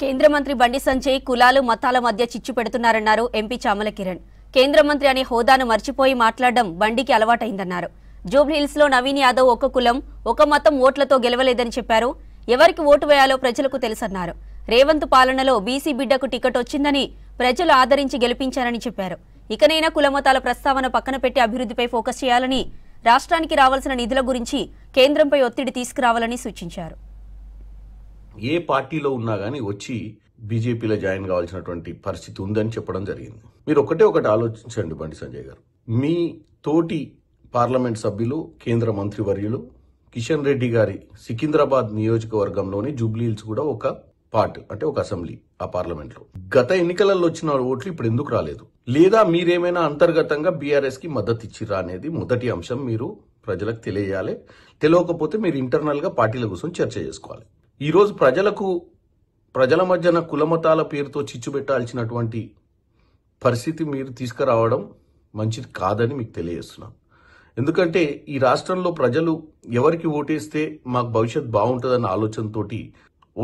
కేంద్ర మంత్రి బండి సంజయ్ కులాలు మతాల మధ్య చిచ్చు పెడుతున్నారన్నారు ఎంపీ చామల కిరణ్. కేంద్ర మంత్రి అనే హోదాను మర్చిపోయి మాట్లాడడం బండికి అలవాటైందన్నారు. జూబ్లీహిల్స్ లో నవీన్ యాదవ్ ఒక కులం ఒక మతం ఓట్లతో గెలవలేదని చెప్పారు. ఎవరికి ఓటు వేయాలో ప్రజలకు తెలుసన్నారు. రేవంత్ పాలనలో బీసీ బిడ్డకు టికెట్ వచ్చిందని ప్రజలు ఆదరించి గెలిపించారని చెప్పారు. ఇకనైనా కులమతాల ప్రస్తావన పక్కన పెట్టి అభివృద్ధిపై ఫోకస్ చేయాలని, రాష్ట్రానికి రావాల్సిన నిధుల గురించి కేంద్రంపై ఒత్తిడి తీసుకురావాలని సూచించారు. ఏ పార్టీలో ఉన్నా కానీ వచ్చి బీజేపీలో జాయిన్ కావాల్సినటువంటి పరిస్థితి ఉందని చెప్పడం జరిగింది. మీరు ఒకటి ఆలోచించండి బండి సంజయ్ గారు. మీ తోటి పార్లమెంట్ సభ్యులు కేంద్ర మంత్రివర్యులు కిషన్ రెడ్డి గారి సికింద్రాబాద్ నియోజకవర్గంలోని జూబ్లీహిల్స్ కూడా ఒక పార్ట్, అంటే ఒక అసెంబ్లీ ఆ పార్లమెంట్ లో. గత ఎన్నికలలో వచ్చిన ఓట్లు ఇప్పుడు ఎందుకు రాలేదు, లేదా మీరేమైనా అంతర్గతంగా బీఆర్ఎస్ కి మద్దతు ఇచ్చిరా అనేది మొదటి అంశం మీరు ప్రజలకు తెలియజేయాలి. తెలియకపోతే మీరు ఇంటర్నల్ గా పార్టీల కోసం చర్చ చేసుకోవాలి. ఈ రోజు ప్రజల మధ్యన కులమతాల పేరుతో చిచ్చు పెట్టాల్సినటువంటి పరిస్థితి మీరు తీసుకురావడం మంచిది కాదని మీకు తెలియజేస్తున్నాను. ఎందుకంటే ఈ రాష్ట్రంలో ప్రజలు ఎవరికి ఓటేస్తే మాకు భవిష్యత్ బాగుంటుందన్న ఆలోచనతోటి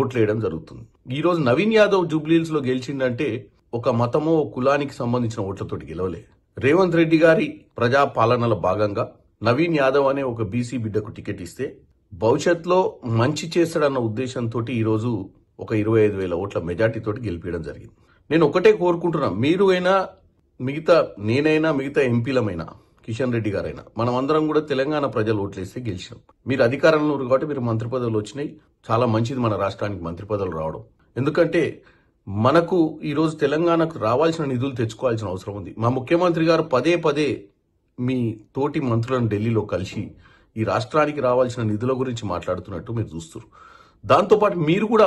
ఓట్లేయడం జరుగుతుంది. ఈ రోజు నవీన్ యాదవ్ జూబ్లీహిల్స్ లో గెలిచిందంటే ఒక మతమో కులానికి సంబంధించిన ఓట్లతోటి గెలవలే. రేవంత్ రెడ్డి గారి ప్రజా పాలనలో భాగంగా నవీన్ యాదవ్ అనే ఒక బీసీ బిడ్డకు టికెట్ ఇస్తే భవిష్యత్తులో మంచి చేస్తాడన్న ఉద్దేశంతో ఈరోజు ఒక 25,000 ఓట్ల మెజార్టీతోటి గెలిపించడం జరిగింది. నేను ఒకటే కోరుకుంటున్నా, మీరు అయినా నేనైనా మిగతా ఎంపీలమైనా కిషన్ రెడ్డి గారైనా మనం అందరం కూడా తెలంగాణ ప్రజలు ఓట్లేస్తే గెలిచాం. మీరు అధికారంలో ఉన్నారు కాబట్టి మీరు మంత్రి పదవులు వచ్చినాయి, చాలా మంచిది మన రాష్ట్రానికి మంత్రి పదవులు రావడం. ఎందుకంటే మనకు ఈరోజు తెలంగాణకు రావాల్సిన నిధులు తెచ్చుకోవాల్సిన అవసరం ఉంది. మా ముఖ్యమంత్రి గారు పదే మీ తోటి మంత్రులను ఢిల్లీలో కలిసి ఈ రాష్ట్రానికి రావాల్సిన నిధుల గురించి మాట్లాడుతున్నట్టు మీరు చూస్తారు. దాంతోపాటు మీరు కూడా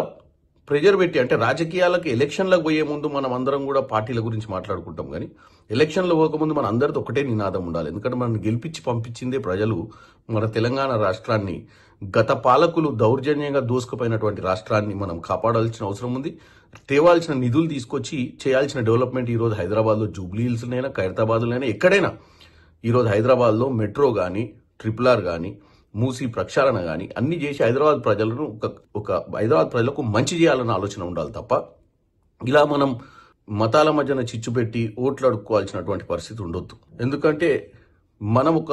ప్రెజర్ పెట్టి, అంటే రాజకీయాలకు ఎలక్షన్లకు పోయే ముందు మనం అందరం కూడా పార్టీల గురించి మాట్లాడుకుంటాం, కానీ ఎలక్షన్లో పోకముందు మన అందరితో ఒకటే నినాదం ఉండాలి. ఎందుకంటే మనం గెలిపించి పంపించిందే ప్రజలు మన తెలంగాణ రాష్ట్రాన్ని. గత పాలకులు దౌర్జన్యంగా దోసుకుపోయినటువంటి రాష్ట్రాన్ని మనం కాపాడాల్సిన అవసరం ఉంది. తేవాల్సిన నిధులు తీసుకొచ్చి చేయాల్సిన డెవలప్మెంట్ ఈరోజు హైదరాబాద్లో జూబ్లీహిల్స్నైనా ఖైరతాబాద్లోనైనా ఎక్కడైనా ఈరోజు హైదరాబాద్లో మెట్రో కానీ RRR కానీ మూసీ ప్రక్షాళన కానీ అన్ని చేసి హైదరాబాద్ ప్రజలను హైదరాబాద్ ప్రజలకు మంచి చేయాలన్న ఆలోచన ఉండాలి తప్ప ఇలా మనం మతాల మధ్యన చిచ్చు పెట్టి ఓట్లు అడుక్కోవాల్సినటువంటి పరిస్థితి ఉండొద్దు. ఎందుకంటే మనం ఒక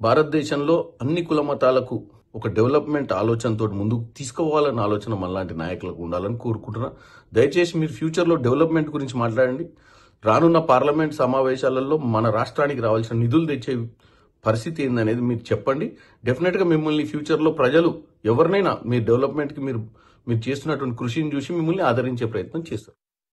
భారతదేశంలో అన్ని కుల మతాలకు ఒక డెవలప్మెంట్ ఆలోచనతో ముందుకు తీసుకుపోవాలన్న ఆలోచన మనలాంటి నాయకులకు ఉండాలని కోరుకుంటున్నా. దయచేసి మీరు ఫ్యూచర్లో డెవలప్మెంట్ గురించి మాట్లాడండి. రానున్న పార్లమెంట్ సమావేశాలలో మన రాష్ట్రానికి రావాల్సిన నిధులు తెచ్చే పరిస్థితి ఏందనేది మీరు చెప్పండి. డెఫినెట్గా మిమ్మల్ని ఫ్యూచర్లో ప్రజలు ఎవరినైనా మీ డెవలప్మెంట్కి మీరు చేస్తున్నటువంటి కృషిని చూసి మిమ్మల్ని ఆదరించే ప్రయత్నం చేస్తారు.